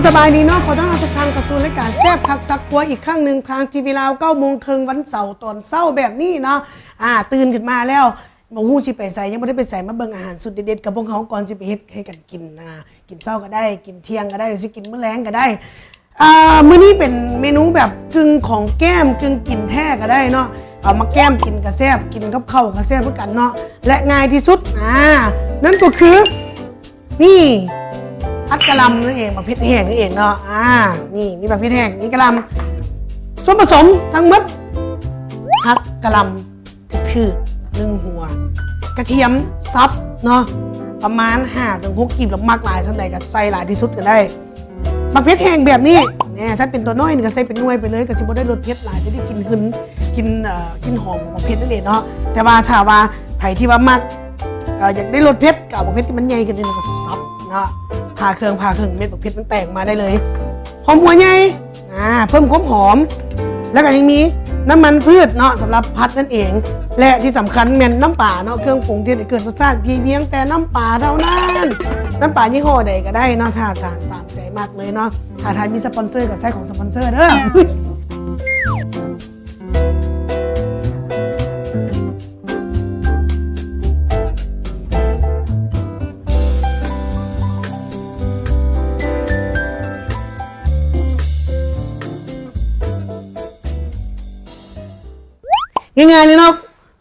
สบายดีเนาะขอต้อนรับทุกท่านเข้าสู่รายการแซ่บคักซักครัวอีกครั้งหนึ่งทางทีวีลาว9:30วันเสาร์ตอนเช้าแบบนี้เนาะตื่นขึ้นมาแล้วมาหู้ชิไปใส่ยังไม่ได้ไปใส่มาเบิ่งอาหารสุดเด็ดๆกับพวกเขาก่อนสิไปเฮ็ดให้กันกินกินเช้าก็ได้กินเที่ยงก็ได้หรือสิกินมื้อแลงก็ได้มื้อนี้เป็นเมนูแบบกึ่งของแก้มกึ่งกินแท้ก็ได้เนาะเอามาแก้มกินกระแซบกินกับข้าวกระแซบเหมือนกันเนาะและง่ายที่สุดนั่นก็คือนี่พัดกะหล่ำนั่นเองแบบพริกแห้งนั่นเองเนาะนี่มีแบบพริกแห้งมีกะหล่ำส่วนผสมทั้งหมดพัดกะหล่ำถือ1 หัวกระเทียมซับเนาะประมาณ5-6กลีบแล้วมักหลายสักใดก็ใส่หลายที่สุดก็ได้บักพริกแห้งแบบนี้เนี่ยถ้าเป็นตัวน้อยนี่ก็ใส่เป็นหน่วยไปเลยก็สิบ่ได้รสเผ็ดหลายจะได้กินหึนกินหอมของบักเผ็ดนั่นเองเนาะแต่ว่าถ้าว่าไผที่ว่ามักอยากได้รสเผ็ดกับบักเผ็ดที่มันใหญ่กันนี่ก็ซับเนาะผ่าเครื่องเม็ดบักเผ็ดมันแตกมาได้เลยหอมหัวใหญ่เพิ่มความหอมแล้วก็ยังมีน้ำมันพืชเนาะสำหรับพัดนั่นเองและที่สำคัญแม่นน้ำปลาเนาะเครื่องปรุงที่เกิดรสชาติเพียงแต่น้ำปลาเท่านั้นน้ำปลายี่ห้อใดก็ได้เนาะถ้าทานตามใจมากเลยเนาะถ้าทานมีสปอนเซอร์กับไส้ของสปอนเซอร์เด้อง่ายๆเลยเนาะ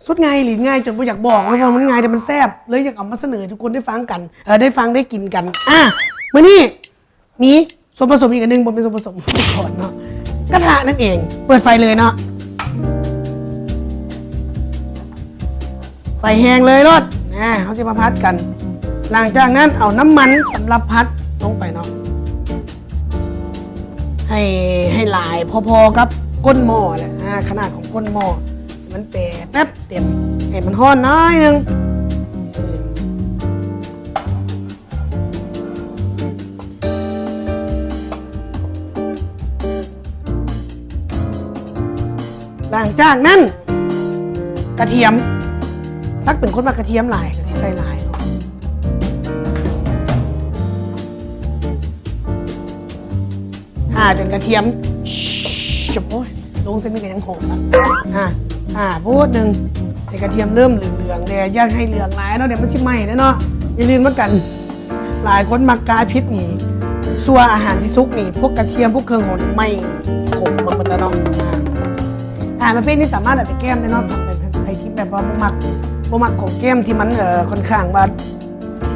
สุดง่ายหรือง่ายจนไม่อยากบอกว่ามันง่ายแต่มันแซ่บเลยอยากเอามาเสนอทุกคนได้ฟังกันได้ฟังได้กินกันมื้อนี้มีส่วนผสมอีกอันนึงบนเป็นส่วนผสมก่อนเนาะกระทะนั่นเองเปิดไฟเลยเนาะไฟแห้งเลยรถเขาจะมาพัดกันหลังจากนั้นเอาน้ำมันสำหรับพัดลงไปเนาะให้หลายพอๆกับก้นหม้อแหละขนาดของก้นหม้อมันแป๊บเต็มให้มันห้อนน้อยนึงหลังจากนั้นกระเทียมซักเป็นคนมากระเทียมหลายก็สิใส่หลายจนกระเทียมจบโอ้ยลงเส้นนี้ก็ยังหอมพูดหนึ่งให้กระเทียมเริ่มเหลืองๆเนี่ยอยากให้เหลืองหลายเนาะเดี๋ยวมันชิไหม้นะเนาะอย่าลืมว่ากันหลายคนมักกาพิษนี่ซัวอาหารที่ซุกนี่พวกกระเทียมพวกเครื่องหอมไม่ขมมันแล้วเนาะประเภทนี้สามารถเอาไปแก้มได้เนาะทำเป็นไข่ที่แบบว่าบ่มักของแก้มที่มันค่อนข้างว่า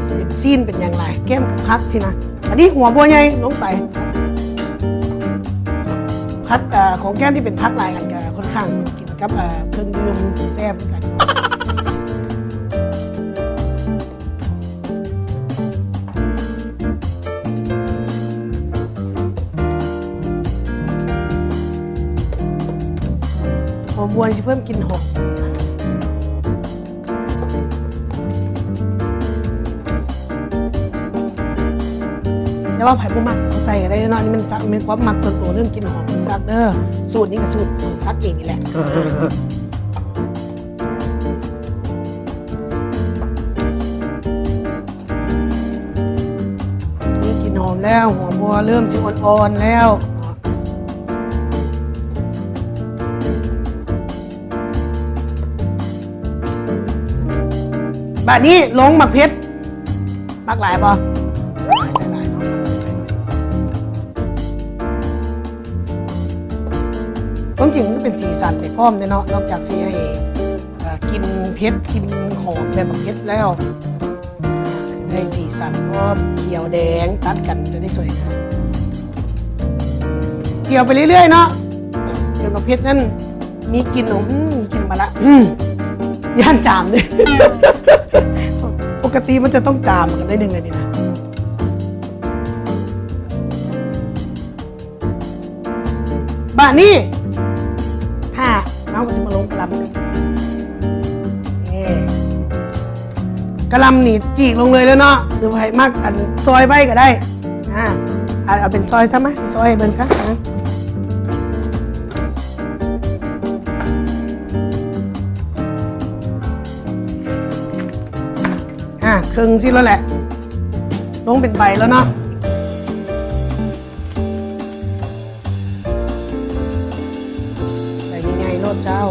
เป็นซีนเป็นอย่างไรแก้มกับพัดสินะอันนี้หัวบัวใหญ่ลงไปพัดของแก้มที่เป็นพัดลายกันกับค่อนข้างกินกับเครื่องดื่มแซ่บกันหอมบัวจะเพิ่มกลิ่นหอมแล้วว่าไผ่พวกมักใส่กันได้เนาะนี่มันความมักส่วนตัวเรื่องกินหอมซักเด้อสูตรนี้กับสูตรซักเองนี่แหละนี่กินหอมแล้วหัวบัวเริ่มสิอ่อนๆแล้วบัดนี้ลงหมักเพชรมักหลายป่ะจริงๆก็เป็นสีสันไปพร้อมเลยเนาะนอกจากสีให้กินเผ็ดกินหอมแบบเผ็ดแล้วได้สีสันพร้อมเขียวแดงตัดกันจะได้สวยงามเจียวไปเรื่อยๆเนาะจนแบบเผ็ดนั่นมีกลิ่นของกินมาละย่านจามเลย ปกติมันจะต้องจามกันได้หนึ่งเลยนี่นะบ้านนี้เอาก็สิมาลงกะหล่ำกะหล่ำนี่จีกลงเลยแล้วเนาะหรือว่าให้มากอันซอยใบก็ได้เอาเป็นซอยซะไหมซอยเบิ่งซะครึ่งสิแล้วแหละลงเป็นใบแล้วเนาะ เจ้า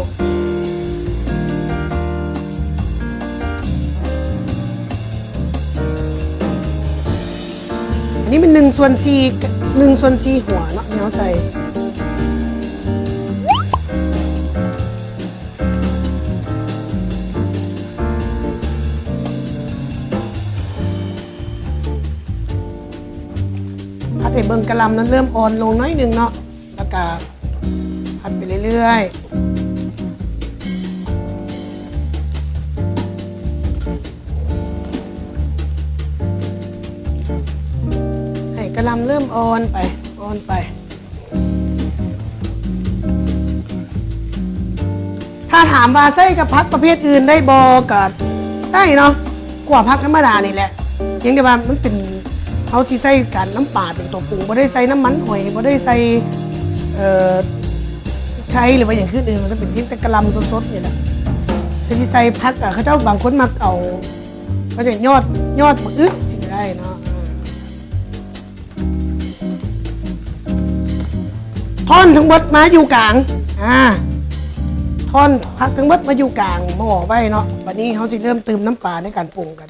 อันนี้เป็น1/4หัวเนาะเนาะใส่ผัดให้เบิ่งกะหล่ำนั้นเริ่มอ่อนลงน้อยหนึ่งเนาะแล้วก็ผัดไปเรื่อยๆให้กะหล่ำเริ่มอ่อนไปถ้าถามว่าใส่กับผักประเภทอื่นได้บ่ก็ได้เนาะกว่าผักธรรมดานี่แหละเพียงแต่ว่ามันเป็นเขาสิใส่กันน้ำปลาเป็นตัวปรุงบ่ได้ใส่น้ำมันหอยบ่ได้ใส่ไข่หรือว่าอย่างอื่นมันจะเป็นเพียงแต่กะหล่ำสดๆนี่แหละถ้าสิใส่ผักเขาเจ้าบางคนมักเอาก็จะยอดมะอึกสิได้เนาะท่อนทั้งหมดมาอยู่กลางท่อนผักทั้งหมดมาอยู่กลางหม้อไว้เนาะวันนี้เขาจะเริ่มเติมน้ำปลาในการปรุงกัน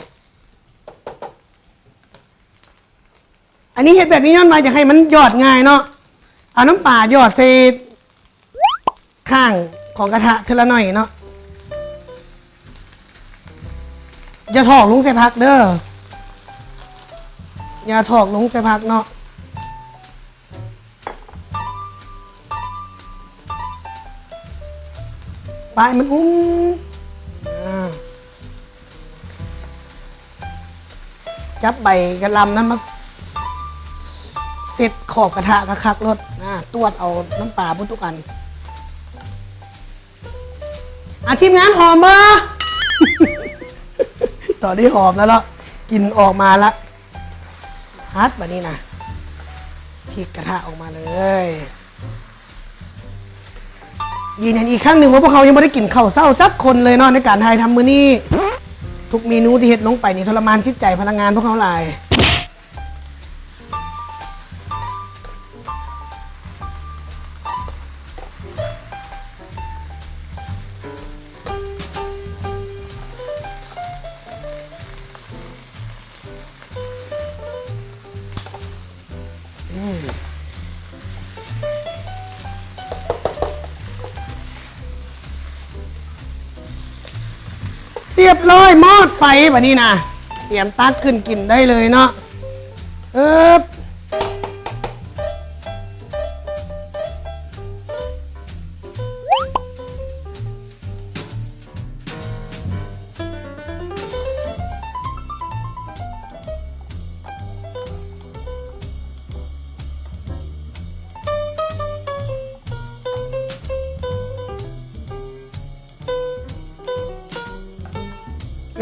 อันนี้เห็ดแบบนี้ย้อนมาอยากให้มันหยอดง่ายเนาะเอาน้ำปลาหยอดใส่ข้างของกระทะทีละหน่อยเนาะอย่าถอกลงใส่ผักเด้ออย่าถอกลงใส่ผักเนาะปลายมันจับใบกระลำนั้นมาเสร็จขอบกระทะคักๆรสตวดเอาน้ำปลาพุทุกอันทีมงานหอมมา ตอนนี้หอมแล้วเนาะกลิ่นออกมาละฮัดแบบนี้นะพลิกกระทะออกมาเลยยืนยันอีกครั้งหนึ่งว่าพวกเขายังไม่ได้กินข้าวเศร้าจักคนเลยเนาะในการถ่ายทำมื้อนี้ทุกเมนูที่เฮ็ดลงไปนี่ทรมานจิตใจพนักงานพวกเขาหลายเรียบร้อยหม้อไฟแบบนี้นะเตรียมตักขึ้นกินได้เลยเนาะ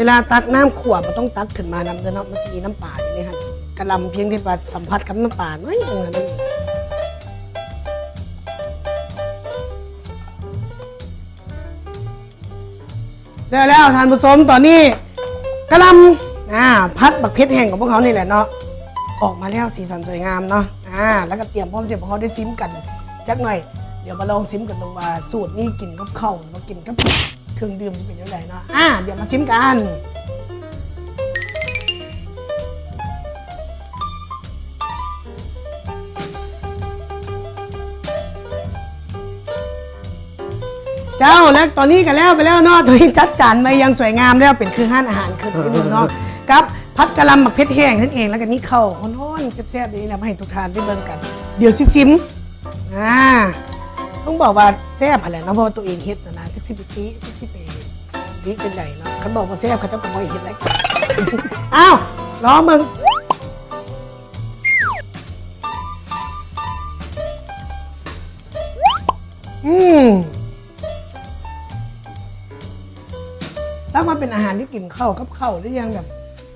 เวลาตักน้ำขวดมันต้องตักขึ้นมาน้ำเนาะมันจะมีน้ำปลาอยู่นี่ครับกระลำเพียงที่ว่าสัมผัสกับน้ำปลาน้อยนึงนั่นแล้วทานผสมตอนนี้กระลำพัดบักเพชรแห้งของพวกเขานี่แหละเนาะออกมาแล้วสีสันสวยงามเนาะแล้วก็เตรียมพร้อมเสร็จพวกเขาได้ซิมกันจักหน่อยเดี๋ยวมาลองซิมกันลงว่าสูตรนี้กินกับข้าวมากินกับเครื่องดื่มจะเป็นยังไงเนาะเดี๋ยวมาชิมกันเจ้าแล้วตอนนี้กันแล้วไปแล้วเนาะตอนนี้จัดจานมายังสวยงามแล้วเป็นคือห้านอาหารคือที่หนึ่งเนาะกับพัดกะหล่ำบักเพชรแห้งนั่นเองแล้วก็มีข้าวร้อนๆแซ่บๆนี้นะมาให้ทุกทานได้เบิ่งกันเดี๋ยวซิมต้องบอกว่าแซ่บอะไรเนาะเพราะว่าตัวเองเฮ็ดนะ10 ปีดีเป็นใหญ่เนาะเขาบอกว่าแซ่บเขาต้องกระบอกเฮ็ดอะไรอ้าวลองมึงถ้ามันเป็นอาหารที่กินข้าวกับข้าวหรือยังแบบ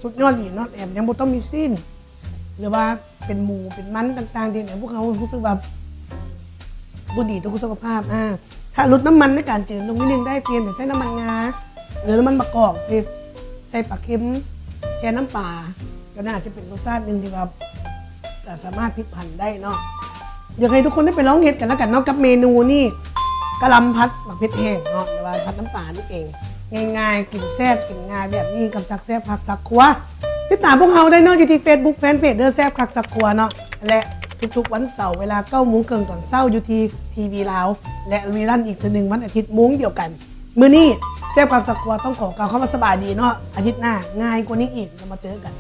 สุดยอดหลีนอตแอมยังบ่ต้องมีสิ้นหรือว่าเป็นหมูเป็นมันต่างๆที่เนี่ยพวกเขารู้สึกแบบบุดีต่อสุขภาพถ้าลดน้ำมันในการจืดลงนิดนึงได้เปลี่ยนเป็นใช้น้ำมันงาหรือน้ำมันมะกอกใส่ปลาเค็มแทนน้ำปลาก็น่าจะเป็นรสชาติหนึ่งที่แบบสามารถพลิกผันได้เนาะอยากให้ทุกคนได้ไปลองเฮ็ดกันแล้วกันเนาะกับเมนูนี่ กะหล่ำพัดหมักพริกแห้งเนาะหรือว่าพัดน้ำปลานี่เองง่ายๆกินแซ่บกินง่ายแบบนี้กับซักแซ่บผักซักครัวติดตามพวกเราได้เนาะอยู่ที่ Facebook Fanpage เด้อแซ่บผักซักครัวเนาะและทุกๆวันเสาร์เวลา9 โมงครึ่งตอนเช้าอยู่ที่ทีวีลาวและรีรันอีกทีหนึ่งวันอาทิตย์มุ้งเดียวกันมื้อนี้แซ่บผักซักครัวต้องขอกล่าวคำว่าสบายดีเนาะอาทิตย์หน้าง่ายกว่านี้อีกเรามาเจอกัน